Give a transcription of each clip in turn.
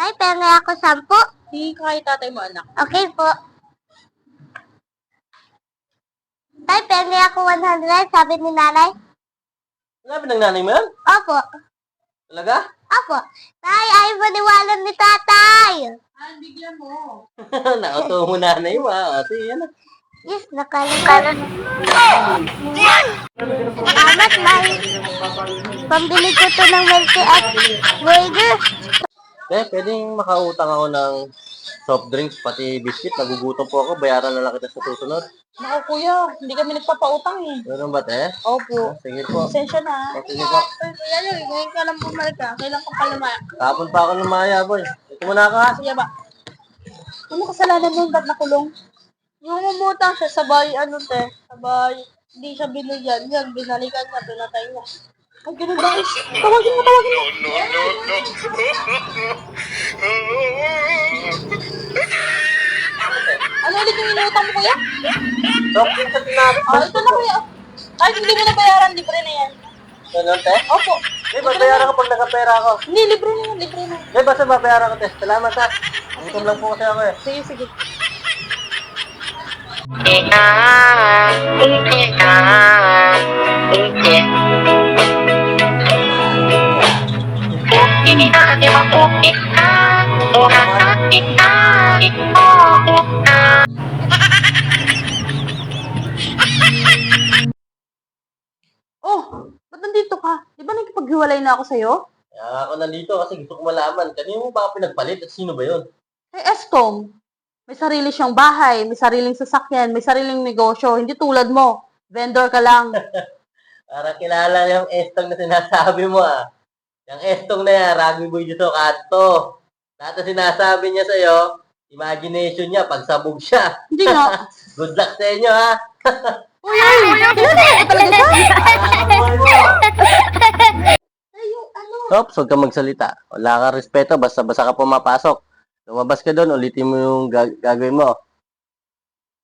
Tay, pengen ako 10. Hindi kahit tatay mo, anak. Okay po. Tay, pengen ako 100, sabi ni nanay. Sabi ng nanay mo yan? Opo. Talaga? Opo. Tay, ayaw maniwala ni tatay. Bigyan mo. Nauto mo nanay mo, ha? Sige, yan. Yes, nakalimutan. Salamat, May. Pambili ko to ng milk at burger. Pwedeng makautang ako ng soft drinks, pati biscuit. Nagugutom po ako. Bayaran na lang kita sa susunod. Naku, kuya. Hindi kami nagpapautang eh. Ganun ba, te? Opo. Sige po. Pasensya na. Sige po. Kuya, ngayon ka lang bumalik ka. Kailan ka palamaya? Tapon pa ako ng maya, boy. Ito muna ka. Kuya ba? Ano kasalanan mo? Ba't nakulong? Yung umutang siya, sabay, sabay, hindi siya binigyan. Yan, binalikan niya, pinatay niya. Ay, ganun ba? Tawagin mo. Ano ulit yung inutang mo, kuya? Soft drinks at tinapos. Ito na, kuya. Kahit hindi mo nabayaran, libre na yan. Ganun, te? Opo. Babayaran ko pag nakapera ako. Hindi, libre na yan. Basta babayaran ko, te. Salamat, ha. Gutom lang po kasi ako, eh. Sige. Oh, ba't nandito ka? Di ba nagkipaghiwalay na ako sa'yo? Kaya ako nandito kasi gusto ko malaman. Kanino mo ba ako pinagpalit at sino ba yun? Eh, Estom, may sarili siyang bahay, may sariling sasakyan, may sariling negosyo. Hindi tulad mo. Vendor ka lang. Para kilala yung estong na sinasabi mo, ah. Yung estong na yan, rugby boy dito, kanto. Lahat na sinasabi niya sa'yo, imagination niya, pagsabog siya. Hindi nga. Good luck sa inyo, ha? Uy, kilala ko talaga siya. Tops, huwag kang magsalita. Wala kang respeto, basta-basta ka pumapasok. Lumabas ka doon, ulitin mo yung gagawin mo.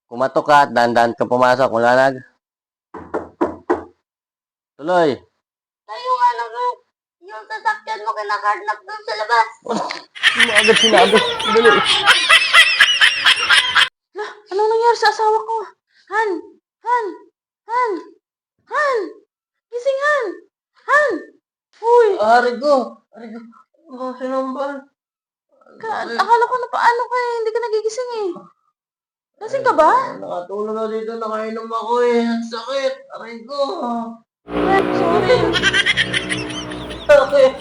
Kumatok ka at dahan-dahan ka pumasok. Wala nag. Tuloy. Tayo nga yung sasakyan mo kinakarnap doon sa labas. Ano agad sinabi? Dali. Anong nangyari sa asawa ko? Han! Gising, Han! Uy! Arigo! Oh, sinambal. Akala ko na paano ka eh. Hindi ka nagigising eh. Lasing ka ba? Nakatulog na dito, nakainom ako eh. Ang sakit. Arigo. Sorry. Sakit.